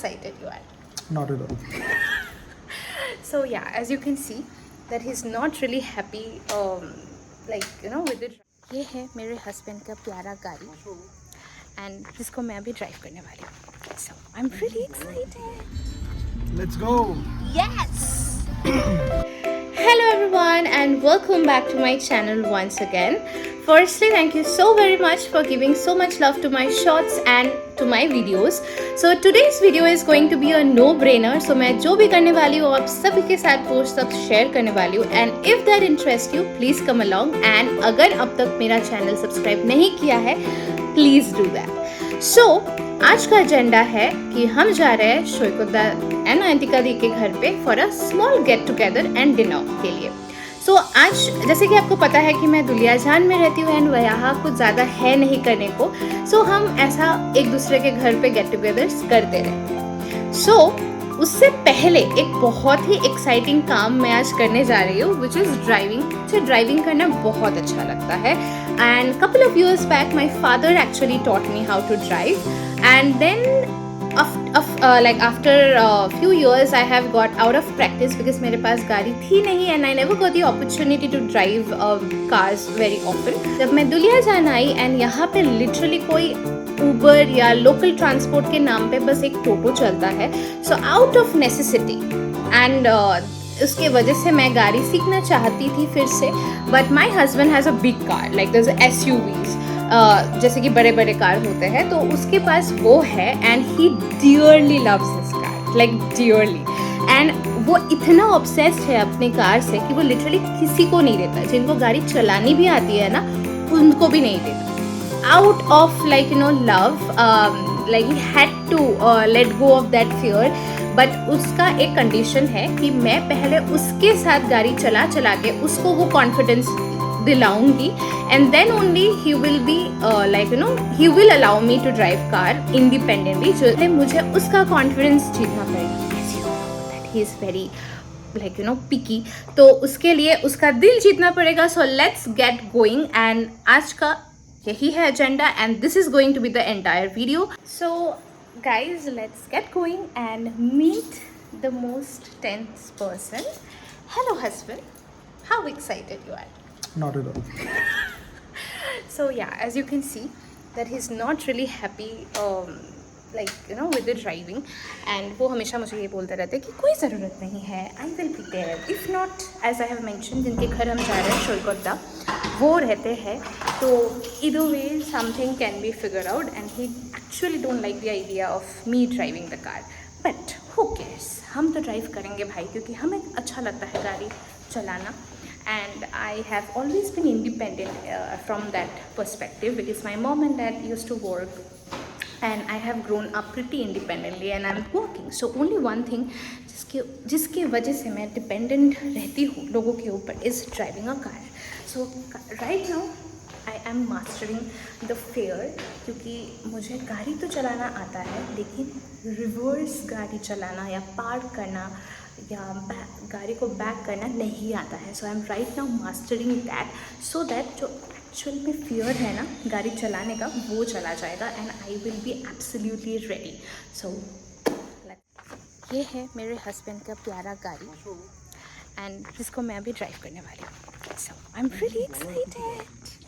excited you are. Not at all. So yeah, as you can see that he's not really happy with it. ये है मेरे husband का प्यारा गाड़ी and जिसको मैं अभी ड्राइव करने वाली हूँ. So I'm really excited. Let's go. Yes. Hello everyone and welcome back to my channel once again. Firstly, thank you so very much for giving so much love to my shorts and to my videos. So today's video is going to be a no-brainer. So मैं जो भी करने वाली हूँ आप सभी के साथ पोस्ट तक शेयर करने वाली हूँ. And if that interests you, please come along. And अगर अब तक मेरा चैनल सब्सक्राइब नहीं किया है, please do that. So आज का एजेंडा है कि हम जा रहे हैं शोयकुद्दा एंड अंतिका दी के घर पे for a small get together and dinner के लिए. सो आज जैसे कि आपको पता है कि मैं दुलियाजान में रहती हूँ एंड यहाँ कुछ ज़्यादा है नहीं करने को. सो हम ऐसा एक दूसरे के घर पे गेट टुगेदर्स करते रहे. सो उससे पहले एक बहुत ही एक्साइटिंग काम मैं आज करने जा रही हूँ विच इज़ ड्राइविंग. मुझे ड्राइविंग करना बहुत अच्छा लगता है and couple of years back my father actually taught me how to drive and then after a few years I have got out of practice because मेरे पास गाड़ी थी नहीं and I never got the opportunity to drive cars very often. जब मैं दुलियाजान आई and यहाँ पे literally कोई Uber या local transport के नाम पे बस एक टोटो चलता है. So out of necessity and उसके वजह से मैं गाड़ी सीखना चाहती थी फिर से. But my husband has a big car like there's SUVs. जैसे कि बड़े बड़े कार होते हैं तो उसके पास वो है and he dearly loves his car like dearly. And वो इतना ऑब्सेस्ड है अपने कार से कि वो लिटरली किसी को नहीं देता. जिनको गाड़ी चलानी भी आती है ना उनको भी नहीं देता. Out of love like he had to let go of that fear. But उसका एक कंडीशन है कि मैं पहले उसके साथ गाड़ी चला के उसको वो confidence दिलाऊंगी and then only he will be he will allow me to drive car independently. जो मुझे उसका confidence जीतना पड़ेगा. As you know that he is very picky. तो उसके लिए उसका दिल जीतना पड़ेगा. So let's get going and आज का यही है agenda and this is going to be the entire video. So guys, let's get going and meet the most tense person. Hello husband, how excited you are? Not at all. So yeah, as you can see that he's not really happy with the driving and वो हमेशा मुझे ये बोलता रहता है कि कोई ज़रूरत नहीं है, I will be there. If not, as I have mentioned, जिनके घर हम जा रहे हैं शोयकुद्दा वो रहते हैं तो either way something can be figured out and he actually don't like the idea of me driving the car. But who cares, हम तो ड्राइव करेंगे भाई क्योंकि हमें अच्छा लगता है गाड़ी चलाना. And I have always been independent from that perspective because my mom and dad used to work and I have grown up pretty independently and I'm working. So only one thing जिसके वजह से मैं dependent रहती हूँ लोगों के ऊपर is driving a car. So right now I am mastering the fear क्योंकि मुझे गाड़ी तो चलाना आता है लेकिन रिवर्स गाड़ी चलाना या पार्क करना या गाड़ी को बैक करना नहीं आता है. So I am right now mastering that so that जो एक्चुअल में फियर है ना गाड़ी चलाने का वो चला जाएगा and I will be absolutely ready. So ये है मेरे हस्बैंड का प्यारा गाड़ी एंड जिसको मैं अभी ड्राइव करने वाली हूँ. सो आई एम रियली एक्साइटेड.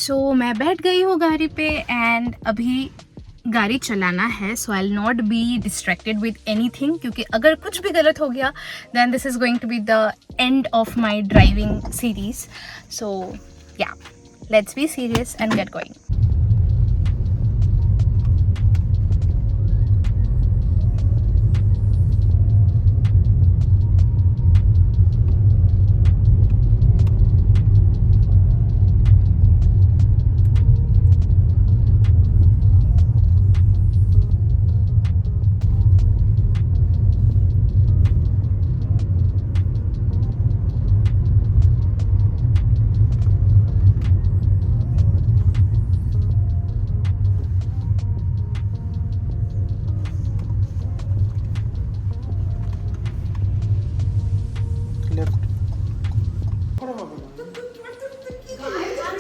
सो मैं बैठ गई हूँ गाड़ी पे एंड अभी गाड़ी चलाना है. So I will not be distracted with anything क्योंकि अगर कुछ भी गलत हो गया then this is going to be the end of my driving series. So yeah let's be serious and get going.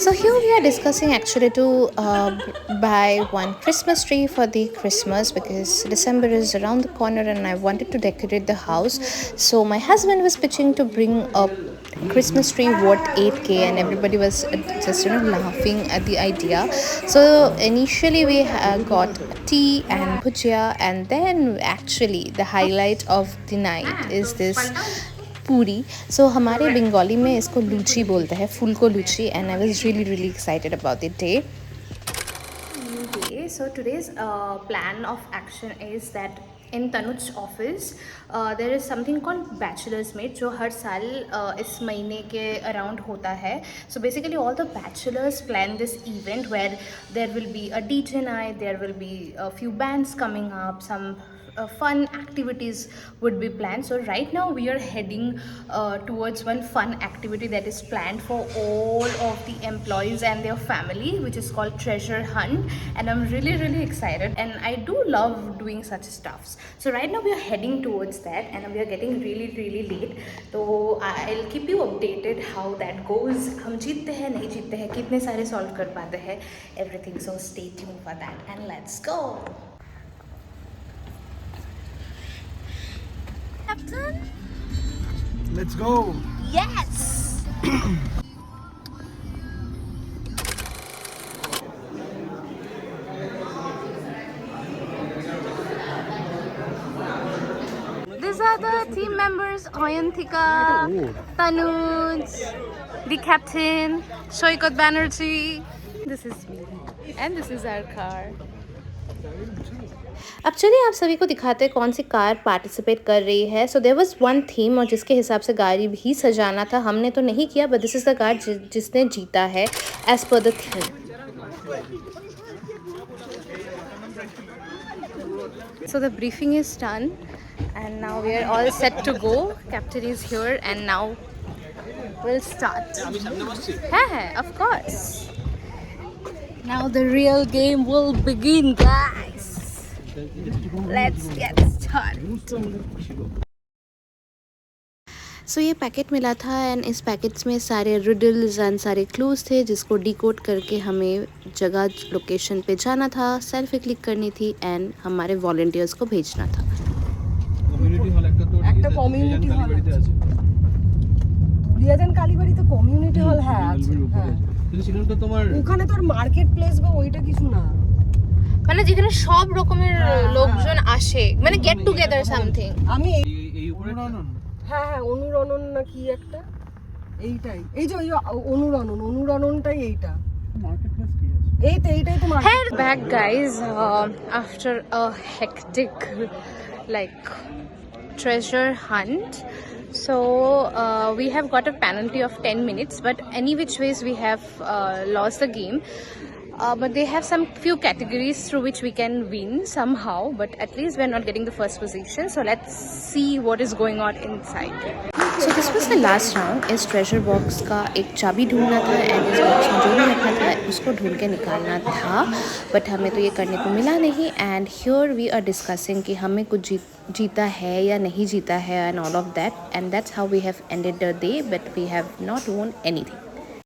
So here we are discussing actually to buy one Christmas tree for the Christmas, because December is around the corner and I wanted to decorate the house. So my husband was pitching to bring a Christmas tree worth 8k, and everybody was just laughing at the idea. So initially we got tea and bhujia, and then actually the highlight of the night is this पूरी. सो हमारे बंगाली में इसको लूची बोलते हैं, फूल को लूची. And I was really really excited about the day. So today's plan of action is that in Tanu's office there is something called bachelor's meet जो हर साल इस महीने के अराउंड होता है. So basically all the bachelors plan this event where there will be a DJ night, there will be a few bands coming up, some fun activities would be planned. So right now we are heading towards one fun activity that is planned for all of the employees and their family, which is called treasure hunt, and I'm really excited, and I do love doing such stuffs. So right now we are heading towards that, and we are getting really late, so I'll keep you updated how that goes. हम जीतते हैं नहीं जीतते हैं, कितने सारे solve कर पाते हैं, everything. So stay tuned for that and let's go. Captain? Let's go. Yes. These are the team members: Ayantika, Tanuj, the captain, Shoikat Banerjee. This is me, and this is our car. अब चलिए आप सभी को दिखाते हैं कौन सी car participate कर रही है. So there was one theme, और जिसके हिसाब से गाड़ी भी सजाना था. हमने तो नहीं किया, but this is the car जिसने जीता है as per the theme. So the briefing is done and now we are all set to go. Captain is here and now we'll start. है, of course. Now the real game will begin, guys. Let's get started. सो ये packet मिला था, and इस packets में सारे riddles and सारे clues थे जिसको डिकोड करके हमें जगह लोकेशन पे जाना था, सेल्फी क्लिक करनी थी एंड हमारे वॉलंटियर्स को भेजना था. কমিউনিটি হল একটা কমিউনিটি হল আছে লিয়াজান কালীবাড়ি তো কমিউনিটি হল হ্যাঁ আছে হ্যাঁ কিন্তু সেখানে তো তোমার ওখানে তো মার্কেট প্লেস বা ওইটা কিছু না মানে যেখানে সব রকমের লোকজন আসে, মানে গেট টুগেদার সামথিং. আমি এই উপরে হ্যাঁ অনুরণন না কি একটা এইটাই এই যে অনুরণনটাই এইটা মার্কেট প্লেস কি আছে এইটাই তো market. Hey, back guys, after a hectic like treasure hunt. So we have got a penalty of 10 minutes, but any which ways we have lost the game. But they have some few categories through which we can win somehow, but at least we're not getting the first position. So let's see what is going on inside. So this was the last round. इस treasure box का एक चाबी ढूंढना था, and इस box में जो भी रखा था उसको ढूंढ के निकालना था, but हमें तो ये करने को मिला नहीं. And here we are discussing कि हमें कुछ जीता है या नहीं जीता है and all of that, and that's how we have ended the day, but we have not won anything.